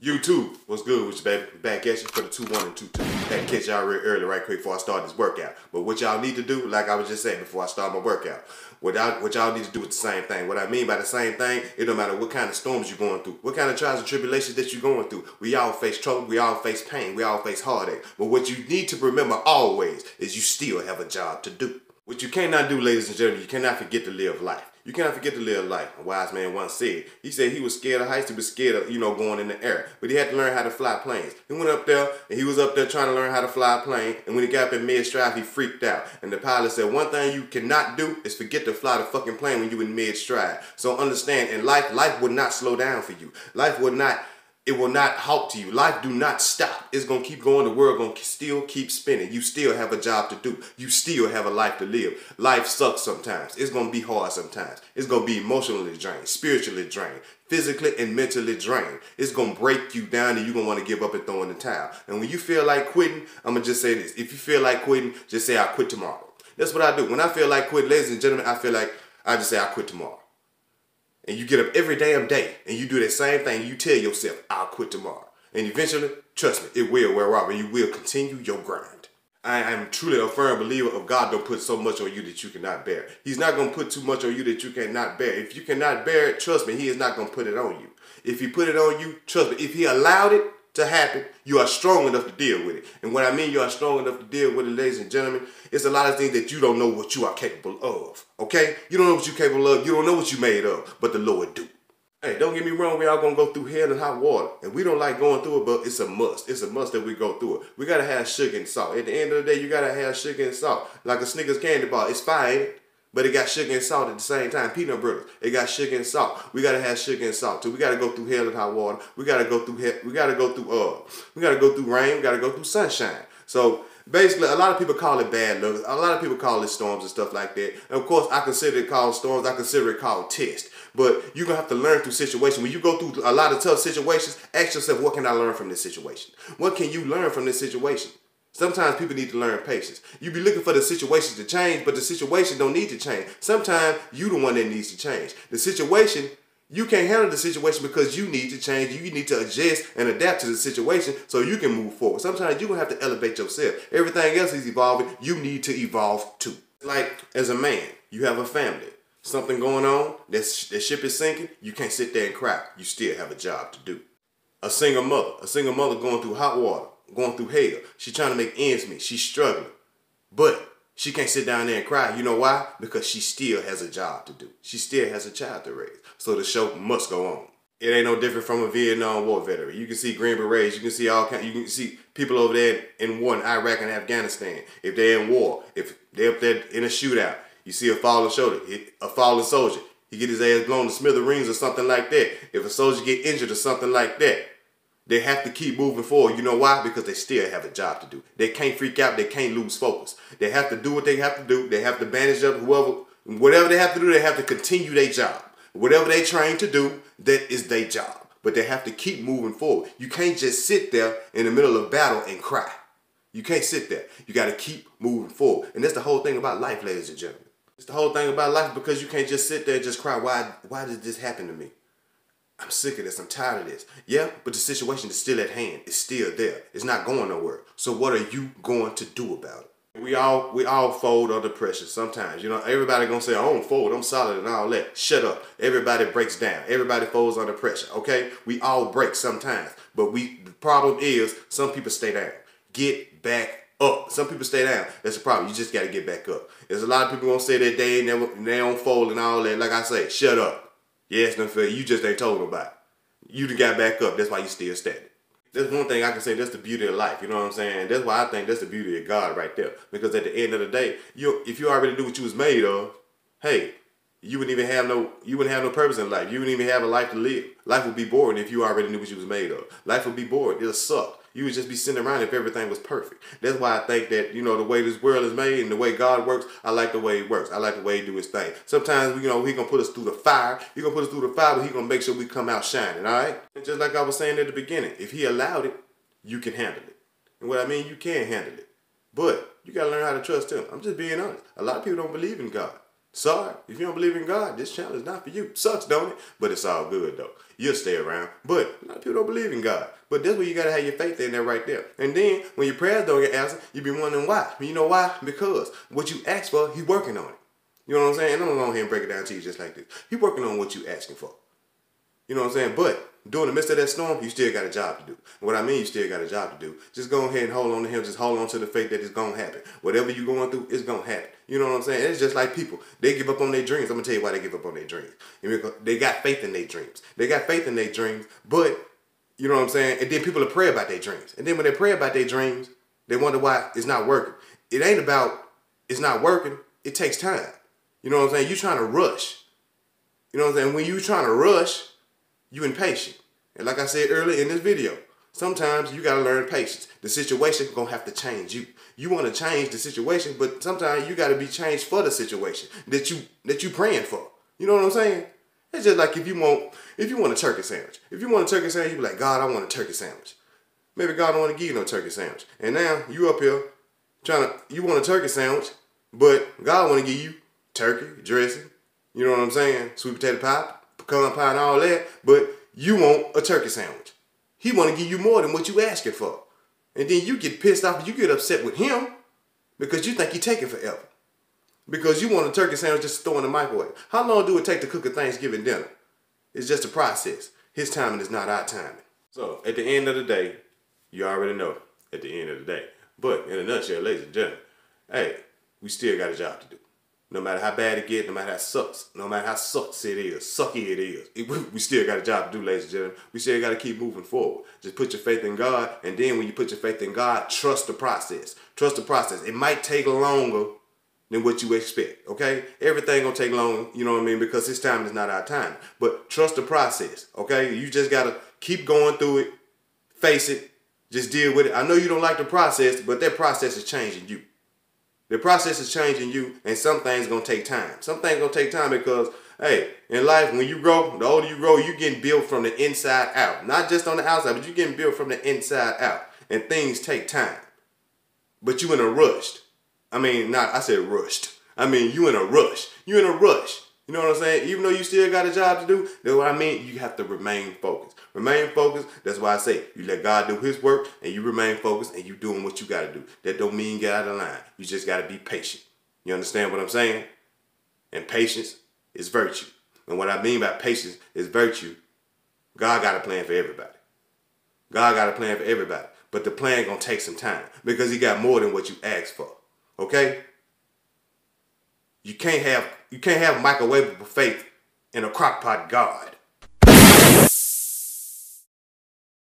YouTube, what's good with you, baby? Back at you for the 2-1 and 2-2. Had to catch y'all real early right quick before I start this workout. But what y'all need to do, like I was just saying before I start my workout, what y'all need to do is the same thing. What I mean by the same thing, it don't matter what kind of storms you're going through, what kind of trials and tribulations that you're going through. We all face trouble, we all face pain, we all face heartache. But what you need to remember always is you still have a job to do. What you cannot do, ladies and gentlemen, you cannot forget to live life. You cannot forget to live life. A wise man once said, he said he was scared of heights, he was scared of, going in the air. But he had to learn how to fly planes. He went up there, and he was up there trying to learn how to fly a plane, and when he got up in mid-stride, he freaked out. And the pilot said, one thing you cannot do is forget to fly the fucking plane when you in mid-stride. So understand, in life will not slow down for you. It will not halt to you. Life do not stop. It's going to keep going. The world going to still keep spinning. You still have a job to do. You still have a life to live. Life sucks sometimes. It's going to be hard sometimes. It's going to be emotionally drained, spiritually drained, physically and mentally drained. It's going to break you down and you're going to want to give up and throw in the towel. And when you feel like quitting, I'm going to just say this. If you feel like quitting, just say, I'll quit tomorrow. That's what I do. When I feel like quitting, ladies and gentlemen, I just say, I'll quit tomorrow. And you get up every damn day and you do that same thing. You tell yourself, I'll quit tomorrow. And eventually, trust me, it will wear off and you will continue your grind. I am truly a firm believer of God don't put so much on you that you cannot bear. He's not going to put too much on you that you cannot bear. If you cannot bear it, trust me, he is not going to put it on you. If he put it on you, trust me, if he allowed it to happen, you are strong enough to deal with it. And what I mean you are strong enough to deal with it, ladies and gentlemen, it's a lot of things that you don't know what you are capable of. Okay? You don't know what you're capable of. You don't know what you're made of. But the Lord do. Hey, don't get me wrong. We all going to go through hell and hot water. And we don't like going through it, but it's a must. It's a must that we go through it. We got to have sugar and salt. At the end of the day, you got to have sugar and salt. Like a Snickers candy bar. It's fine, ain't it? But it got sugar and salt at the same time. Peanut butter, it got sugar and salt. We gotta have sugar and salt too. We gotta go through hell and hot water. We gotta go through rain. We gotta go through sunshine. So basically, a lot of people call it bad luck. A lot of people call it storms and stuff like that. And of course, I consider it called storms. I consider it called test. But you're gonna have to learn through situations. When you go through a lot of tough situations, ask yourself, what can I learn from this situation? What can you learn from this situation? Sometimes people need to learn patience. You be looking for the situation to change, but the situation don't need to change. Sometimes you the one that needs to change. The situation, you can't handle the situation because you need to change. You need to adjust and adapt to the situation so you can move forward. Sometimes you're going to have to elevate yourself. Everything else is evolving. You need to evolve too. Like as a man, you have a family. Something going on, that ship is sinking. You can't sit there and cry. You still have a job to do. A single mother going through hot water, going through hell. She's trying to make ends meet. She's struggling. But she can't sit down there and cry. You know why? Because she still has a job to do. She still has a child to raise. So the show must go on. It ain't no different from a Vietnam War veteran. You can see Green Berets. You can see you can see people over there in war in Iraq and Afghanistan. If they're in war, if they're up there in a shootout, you see a fallen soldier. He get his ass blown to smithereens or something like that. If a soldier get injured or something like that, they have to keep moving forward. You know why? Because they still have a job to do. They can't freak out. They can't lose focus. They have to do what they have to do. They have to bandage up whatever they have to do. They have to continue their job. Whatever they trained to do, that is their job. But they have to keep moving forward. You can't just sit there in the middle of battle and cry. You can't sit there. You got to keep moving forward. And that's the whole thing about life, ladies and gentlemen. It's the whole thing about life because you can't just sit there and just cry. Why did this happen to me? I'm sick of this. I'm tired of this. Yeah, but the situation is still at hand. It's still there. It's not going nowhere. So what are you going to do about it? We all fold under pressure sometimes. Everybody gonna say, I don't fold, I'm solid and all that. Shut up. Everybody breaks down. Everybody folds under pressure, okay? We all break sometimes. But the problem is some people stay down. Get back up. Some people stay down. That's the problem. You just gotta get back up. There's a lot of people gonna say that they don't fold and all that. Like I say, shut up. Yes, no fair. You just ain't told nobody. You done got back up. That's why you still standing. That's one thing I can say. That's the beauty of life. You know what I'm saying? That's why I think that's the beauty of God right there. Because at the end of the day, if you already do what you was made of, hey, you wouldn't have no purpose in life. You wouldn't even have a life to live. Life would be boring if you already knew what you was made of. Life would be boring. It'll suck. You would just be sitting around if everything was perfect. That's why I think that, the way this world is made and the way God works, I like the way he works. I like the way he do his thing. Sometimes, he going to put us through the fire. He going to put us through the fire, but he going to make sure we come out shining, all right? And just like I was saying at the beginning, if he allowed it, you can handle it. And what I mean, you can handle it. But you got to learn how to trust him. I'm just being honest. A lot of people don't believe in God. Sorry, if you don't believe in God, this channel is not for you. Sucks, don't it? But it's all good though. You'll stay around. But a lot of people don't believe in God. But that's where you gotta have your faith in there right there. And then when your prayers don't get answered, you be wondering why. You know why? Because what you asked for, He's working on it. You know what I'm saying? And I'm gonna go ahead and break it down to you just like this. He's working on what you asking for. You know what I'm saying? But during the midst of that storm, you still got a job to do. And what I mean, you still got a job to do. Just go ahead and hold on to Him. Just hold on to the faith that it's going to happen. Whatever you're going through, it's going to happen. You know what I'm saying? It's just like people. They give up on their dreams. I'm going to tell you why they give up on their dreams. They got faith in their dreams. They got faith in their dreams, but, you know what I'm saying? And then people will pray about their dreams. And then when they pray about their dreams, they wonder why it's not working. It ain't about it's not working. It takes time. You know what I'm saying? You're trying to rush. You know what I'm saying? When you're trying to rush, you impatient. And like I said earlier in this video, sometimes you gotta learn patience. The situation gonna have to change you. You wanna change the situation, but sometimes you gotta be changed for the situation that you praying for. You know what I'm saying? It's just like if you want a turkey sandwich. If you want a turkey sandwich, you be like, God, I want a turkey sandwich. Maybe God don't want to give you no turkey sandwich. And now you up here you want a turkey sandwich, but God want to give you turkey, dressing, you know what I'm saying? Sweet potato pie, pecan pie and all that, but you want a turkey sandwich. He want to give you more than what you asking for. And then you get pissed off, you get upset with Him because you think He taking forever. Because you want a turkey sandwich just to throw in the microwave. How long do it take to cook a Thanksgiving dinner? It's just a process. His timing is not our timing. So at the end of the day, you already know at the end of the day. But in a nutshell, ladies and gentlemen, hey, we still got a job to do. No matter how bad it gets, no matter how sucks, no matter how sucky it is, we still got a job to do, ladies and gentlemen. We still got to keep moving forward. Just put your faith in God, and then when you put your faith in God, trust the process. Trust the process. It might take longer than what you expect, okay? Everything gonna take longer, you know what I mean, because His time is not our time. But trust the process, okay? You just got to keep going through it, face it, just deal with it. I know you don't like the process, but that process is changing you. The process is changing you, and some things gonna take time. Some things gonna take time because, hey, in life, when you grow, the older you grow, you getting built from the inside out. Not just on the outside, but you getting built from the inside out. And things take time. But you in a rush. I said rushed. You in a rush. You in a rush. You know what I'm saying? Even though you still got a job to do, that's what I mean. You have to remain focused. Remain focused. That's why I say you let God do His work and you remain focused and you doing what you got to do. That don't mean get out of line. You just got to be patient. You understand what I'm saying? And patience is virtue. And what I mean by patience is virtue. God got a plan for everybody. God got a plan for everybody. But the plan going to take some time because He got more than what you asked for. Okay? You can't have microwavable faith in a crockpot God.